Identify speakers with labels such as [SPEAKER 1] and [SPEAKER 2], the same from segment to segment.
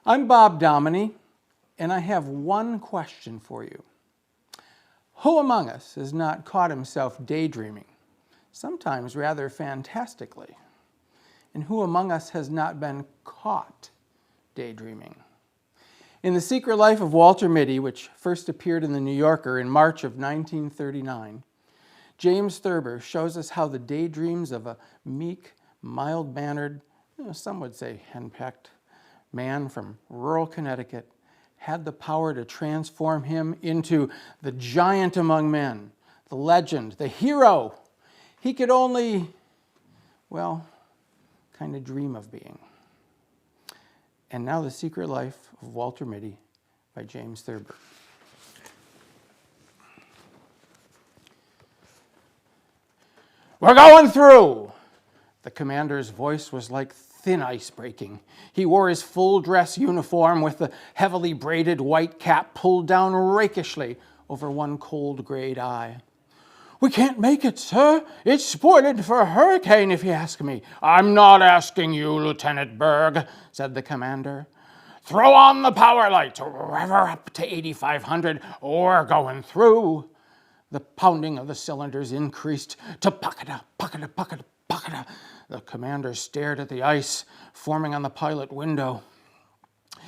[SPEAKER 1] I'm Bob Domine, and I have one question for you. Who among us has not caught himself daydreaming, sometimes rather fantastically? And who among us has not been caught daydreaming? In The Secret Life of Walter Mitty, which first appeared in The New Yorker in March of 1939, James Thurber shows us how the daydreams of a meek, mild-mannered, some would say henpecked, man from rural Connecticut had the power to transform him into the giant among men, the legend, the hero he could only, kind of dream of being. And now The Secret Life of Walter Mitty by James Thurber. We're going through! The commander's voice was like thin ice breaking. He wore his full dress uniform with the heavily braided white cap pulled down rakishly over one cold grayed eye. We can't make it, sir. It's spoiled for a hurricane, if you ask me. I'm not asking you, Lieutenant Berg, said the commander. Throw on the power light, rev her up to 8,500. We're going through. The pounding of the cylinders increased to puckada, puckada, puckada, puckada. The commander stared at the ice forming on the pilot window.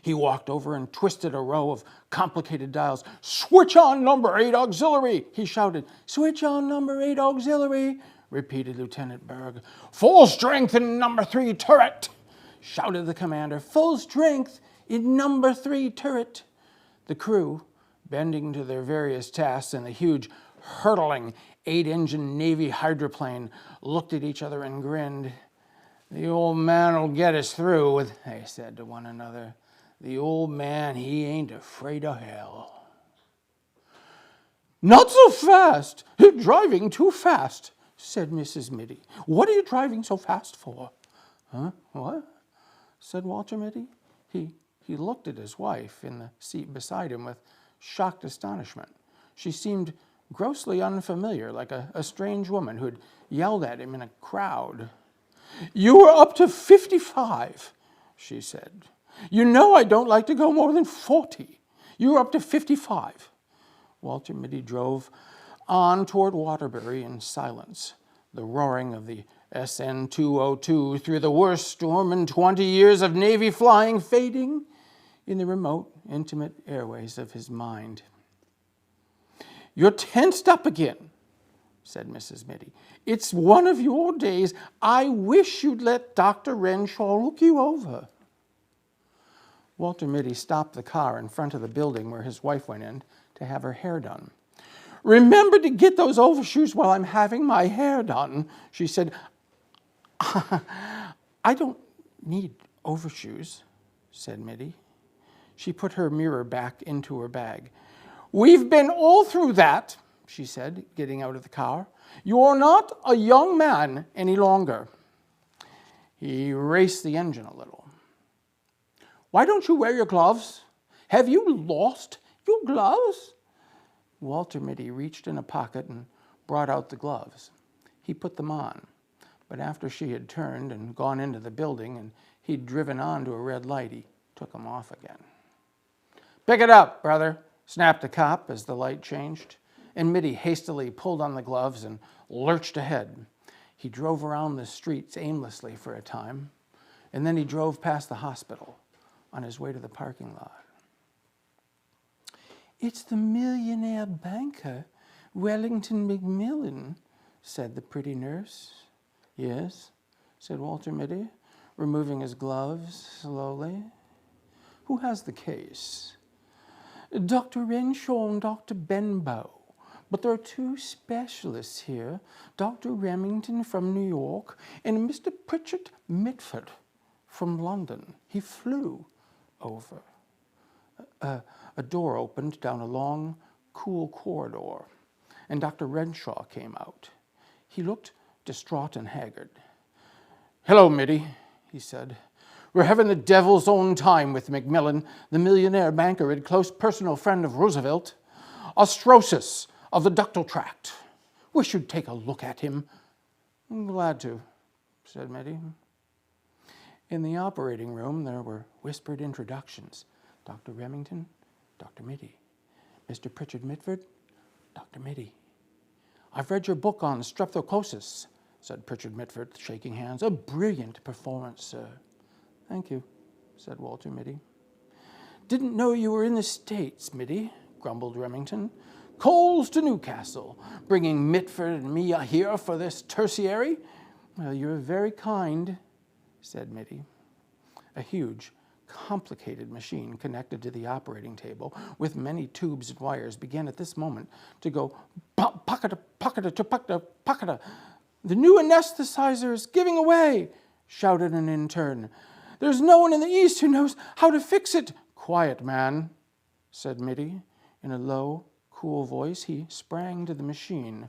[SPEAKER 1] He walked over and twisted a row of complicated dials. Switch on number 8 auxiliary, he shouted. Switch on number 8 auxiliary, repeated Lieutenant Berg. Full strength in number 3 turret, shouted the commander. Full strength in number 3 turret. The crew, bending to their various tasks in the huge, hurtling 8-engine Navy hydroplane, looked at each other and grinned. The old man will get us through, they said to one another. The old man, he ain't afraid of hell. Not so fast. You're driving too fast, said Mrs. Mitty. What are you driving so fast for? Huh? What? Said Walter Mitty. He looked at his wife in the seat beside him with shocked astonishment. She seemed grossly unfamiliar, like a strange woman who had yelled at him in a crowd. You were up to 55, she said. You know I don't like to go more than 40. You were up to 55. Walter Mitty drove on toward Waterbury in silence, the roaring of the SN-202 through the worst storm in 20 years of Navy flying fading in the remote, intimate airways of his mind. You're tensed up again, said Mrs. Mitty. It's one of your days. I wish you'd let Dr. Renshaw look you over. Walter Mitty stopped the car in front of the building where his wife went in to have her hair done. Remember to get those overshoes while I'm having my hair done, she said. I don't need overshoes, said Mitty. She put her mirror back into her bag. We've been all through that, she said, getting out of the car. You're not a young man any longer. He raced the engine a little. Why don't you wear your gloves? Have you lost your gloves? Walter Mitty reached in a pocket and brought out the gloves. He put them on, but after she had turned and gone into the building and he'd driven on to a red light, he took them off again. Pick it up, brother, snapped the cop as the light changed, and Mitty hastily pulled on the gloves and lurched ahead. He drove around the streets aimlessly for a time, and then he drove past the hospital on his way to the parking lot. It's the millionaire banker, Wellington McMillan, said the pretty nurse. Yes, said Walter Mitty, removing his gloves slowly. Who has the case? Dr. Renshaw and Dr. Benbow. But there are two specialists here, Dr. Remington from New York and Mr. Pritchard Mitford from London. He flew over. A door opened down a long, cool corridor, and Dr. Renshaw came out. He looked distraught and haggard. Hello, Mitty, he said. We're having the devil's own time with McMillan, the millionaire banker and close personal friend of Roosevelt. Ostrosis of the ductal tract. Wish you'd take a look at him. I'm glad to, said Mitty. In the operating room, there were whispered introductions. Dr. Remington, Dr. Mitty. Mr. Pritchard Mitford, Dr. Mitty. I've read your book on streptococcus, said Pritchard Mitford, shaking hands. A brilliant performance, sir. Thank you, said Walter Mitty. Didn't know you were in the States, Mitty, grumbled Remington. Coals to Newcastle, bringing Mitford and me here for this tertiary? Well, you're very kind, said Mitty. A huge, complicated machine connected to the operating table with many tubes and wires began at this moment to go pocketa, pocketa, pocketa, pocketa. The new anesthetizer is giving away, shouted an intern. There's no one in the East who knows how to fix it. Quiet, man, said Mitty. In a low, cool voice, he sprang to the machine,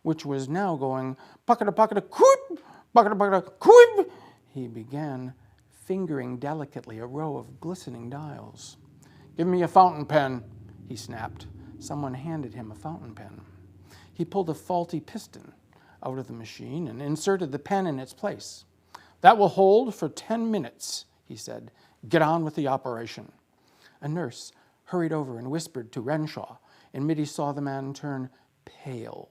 [SPEAKER 1] which was now going pocketa, pocketa, quip, pocketa, pocketa, quip. He began fingering delicately a row of glistening dials. Give me a fountain pen, he snapped. Someone handed him a fountain pen. He pulled a faulty piston out of the machine and inserted the pen in its place. That will hold for 10 minutes, he said. Get on with the operation. A nurse hurried over and whispered to Renshaw, and Mitty saw the man turn pale.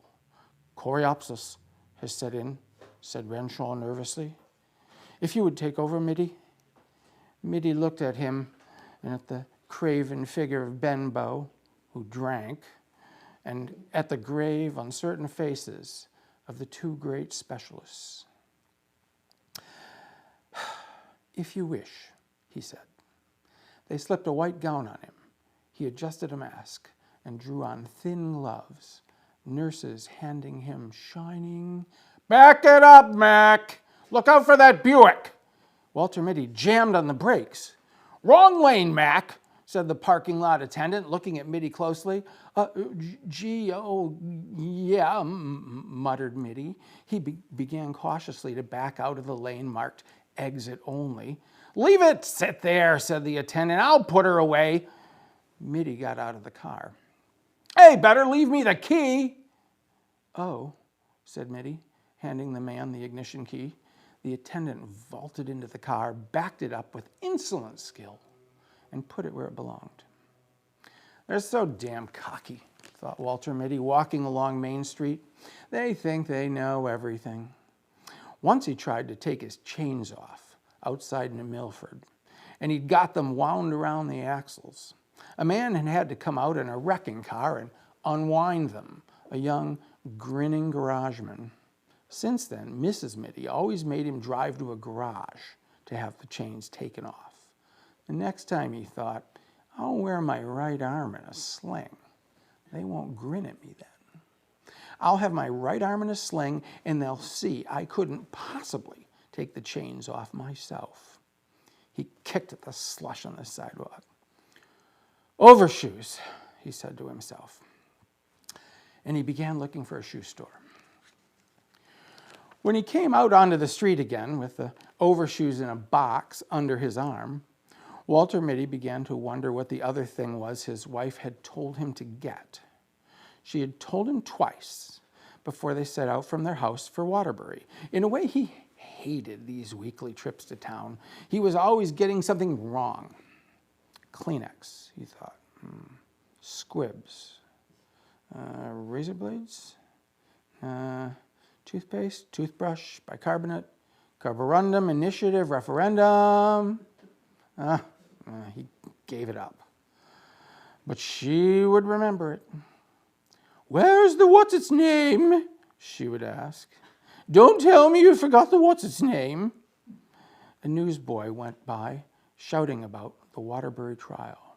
[SPEAKER 1] Coreopsis has set in, said Renshaw nervously. If you would take over, Mitty. Mitty looked at him and at the craven figure of Benbow, who drank, and at the grave, uncertain faces of the two great specialists. If you wish, he said. They slipped a white gown on him. He adjusted a mask and drew on thin gloves, nurses handing him shining... Back it up, Mac! Look out for that Buick! Walter Mitty jammed on the brakes. Wrong lane, Mac, said the parking lot attendant, looking at Mitty closely. Yeah, muttered Mitty. He began cautiously to back out of the lane marked exit only. Leave it sit there, said the attendant. I'll put her away. Mitty got out of the car. Hey, better leave me the key. Oh, said Mitty, handing the man the ignition key. The attendant vaulted into the car, backed it up with insolent skill, and put it where it belonged. They're so damn cocky, thought Walter Mitty, walking along Main Street. They think they know everything. Once he tried to take his chains off outside New Milford, and he'd got them wound around the axles. A man had to come out in a wrecking car and unwind them, a young, grinning garageman. Since then, Mrs. Mitty always made him drive to a garage to have the chains taken off. The next time he thought, I'll wear my right arm in a sling. They won't grin at me then. I'll have my right arm in a sling and they'll see I couldn't possibly take the chains off myself. He kicked at the slush on the sidewalk. Overshoes, he said to himself. And he began looking for a shoe store. When he came out onto the street again with the overshoes in a box under his arm, Walter Mitty began to wonder what the other thing was his wife had told him to get. She had told him twice before they set out from their house for Waterbury. In a way, he hated these weekly trips to town. He was always getting something wrong. Kleenex, he thought. Squibs. Razor blades. Toothpaste, toothbrush, bicarbonate, carborundum, initiative, referendum. He gave it up. But she would remember it. Where's the what's-its-name? She would ask. Don't tell me you forgot the what's-its-name. A newsboy went by, shouting about the Waterbury trial.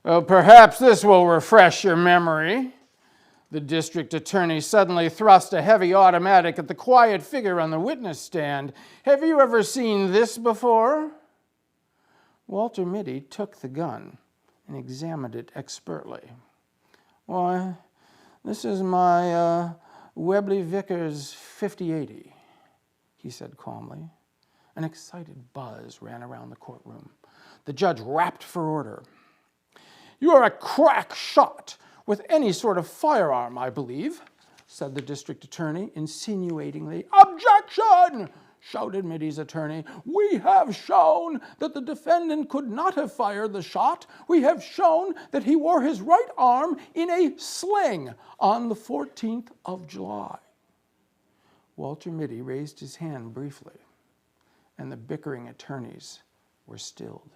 [SPEAKER 1] Well, perhaps this will refresh your memory. The district attorney suddenly thrust a heavy automatic at the quiet figure on the witness stand. Have you ever seen this before? Walter Mitty took the gun and examined it expertly. Why, this is my Webley Vickers 5080, he said calmly. An excited buzz ran around the courtroom. The judge rapped for order. You are a crack shot with any sort of firearm, I believe, said the district attorney insinuatingly. Objection! shouted Mitty's attorney. "We have shown that the defendant could not have fired the shot. We have shown that he wore his right arm in a sling on the 14th of July. Walter Mitty raised his hand briefly, and the bickering attorneys were stilled.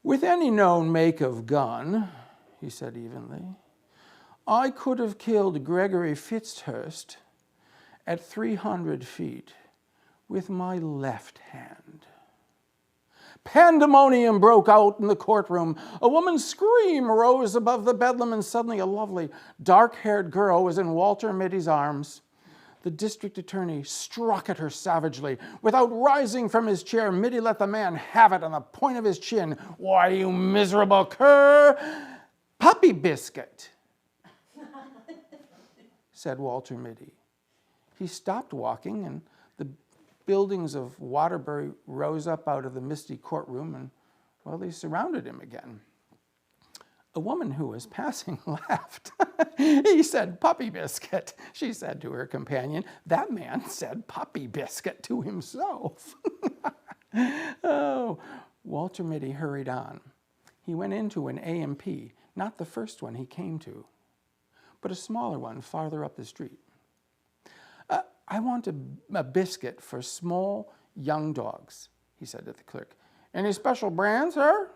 [SPEAKER 1] "With any known make of gun," he said evenly, "I could have killed Gregory Fitzhurst at 300 feet with my left hand." Pandemonium broke out in the courtroom. A woman's scream rose above the bedlam, and suddenly a lovely, dark-haired girl was in Walter Mitty's arms. The district attorney struck at her savagely. Without rising from his chair, Mitty let the man have it on the point of his chin. "Why, you miserable cur! Puppy biscuit," said Walter Mitty. He stopped walking, and the buildings of Waterbury rose up out of the misty courtroom, and, well, they surrounded him again. A woman who was passing laughed. "He said puppy biscuit," she said to her companion. "That man said puppy biscuit to himself." Oh, Walter Mitty hurried on. He went into an A&P, not the first one he came to, but a smaller one farther up the street. "I want a biscuit for small, young dogs," he said to the clerk. "Any special brand, sir?"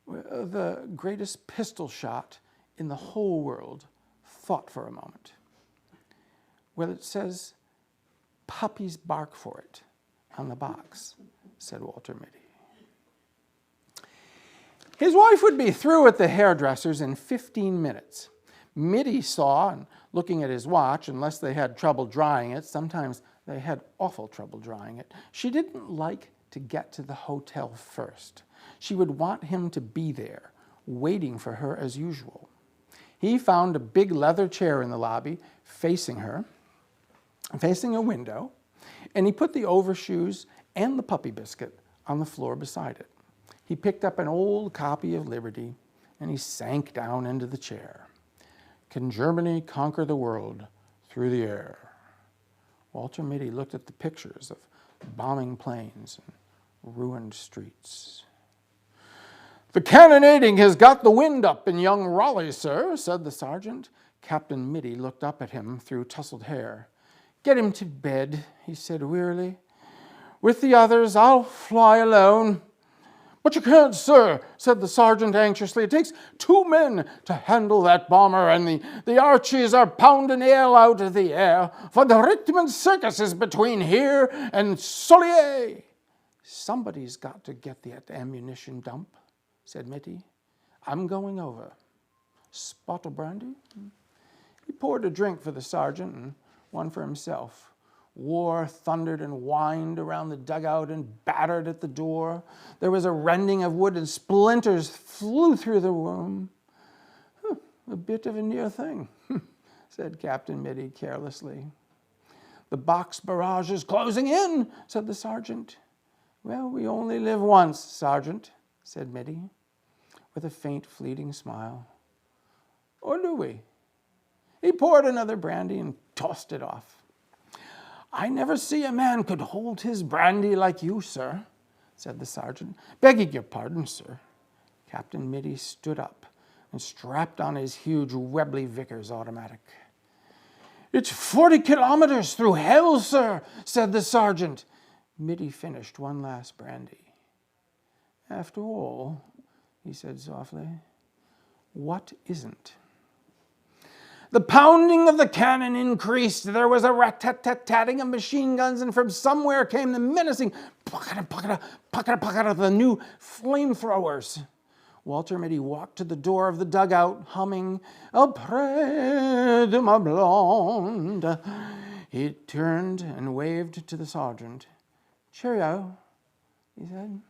[SPEAKER 1] The greatest pistol shot in the whole world thought for a moment. "Well, it says puppies bark for it on the box," said Walter Mitty. His wife would be through at the hairdresser's in 15 minutes. Mitty saw, and looking at his watch, unless they had trouble drying it, sometimes they had awful trouble drying it, she didn't like to get to the hotel first. She would want him to be there, waiting for her as usual. He found a big leather chair in the lobby, facing her, facing a window, and he put the overshoes and the puppy biscuit on the floor beside it. He picked up an old copy of Liberty, and he sank down into the chair. "Can Germany conquer the world through the air?" Walter Mitty looked at the pictures of bombing planes and ruined streets. "The cannonading has got the wind up in young Raleigh, sir," said the sergeant. Captain Mitty looked up at him through tousled hair. "Get him to bed," he said wearily. "With the others, I'll fly alone." "But you can't, sir," said the sergeant anxiously. "It takes 2 men to handle that bomber, and the Archies are pounding ale out of the air. For the Richmond Circus is between here and Solier." "Somebody's got to get that ammunition dump," said Mitty. "I'm going over. Spot of brandy?" He poured a drink for the sergeant and one for himself. War thundered and whined around the dugout and battered at the door. There was a rending of wood and splinters flew through the room. "A bit of a near thing," said Captain Mitty carelessly. "The box barrage is closing in," said the sergeant. "Well, we only live once, Sergeant," said Mitty, with a faint, fleeting smile. "Or do we?" He poured another brandy and tossed it off. "I never see a man could hold his brandy like you, sir," said the sergeant. "Begging your pardon, sir." Captain Mitty stood up and strapped on his huge Webley Vickers automatic. "It's 40 kilometers through hell, sir," said the sergeant. Mitty finished one last brandy. "After all," he said softly, "what isn't?" The pounding of the cannon increased. There was a rat-tat-tat-tatting of machine guns, and from somewhere came the menacing pocket of the new flamethrowers. Walter Mitty walked to the door of the dugout, humming, "Auprès de ma blonde." He turned and waved to the sergeant. "Cheerio," he said.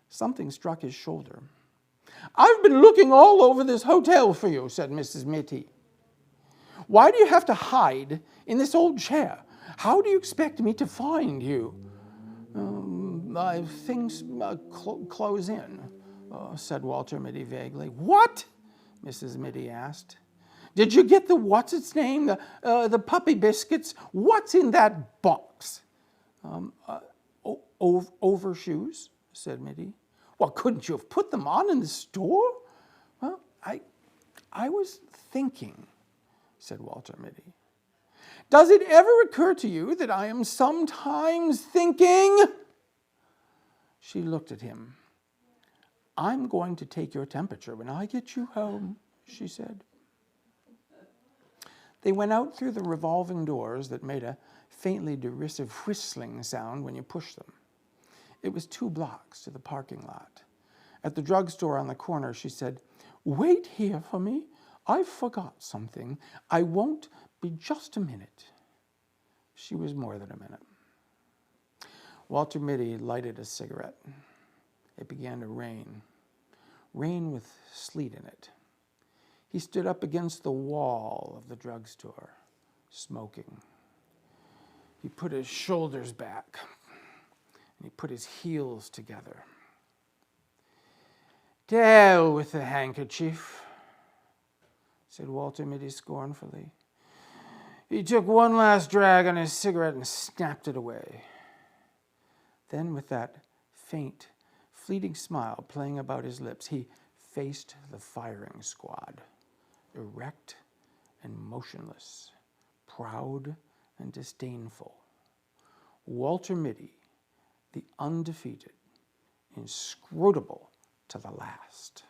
[SPEAKER 1] Something struck his shoulder. "I've been looking all over this hotel for you," said Mrs. Mitty. "Why do you have to hide in this old chair? How do you expect me to find you?" "Things close in," said Walter Mitty vaguely. "What?" Mrs. Mitty asked. Did you get the what's-its-name, the puppy biscuits? What's in that box? Overshoes, said Mitty. Well, couldn't you have put them on in the store? Well, I was thinking, said Walter Mitty. Does it ever occur to you that I am sometimes thinking? She looked at him. I'm going to take your temperature when I get you home, she said. They went out through the revolving doors that made a faintly derisive whistling sound when you pushed them. It was 2 blocks to the parking lot. At the drugstore on the corner, she said, "Wait here for me. I forgot something. I won't be just a minute." She was more than a minute. Walter Mitty lighted a cigarette. It began to rain with sleet in it. He stood up against the wall of the drugstore, smoking. He put his shoulders back, and he put his heels together. "To hell with the handkerchief," said Walter Mitty scornfully. He took one last drag on his cigarette and snapped it away. Then, with that faint, fleeting smile playing about his lips, he faced the firing squad, erect and motionless, proud and disdainful. Walter Mitty, the undefeated, inscrutable to the last.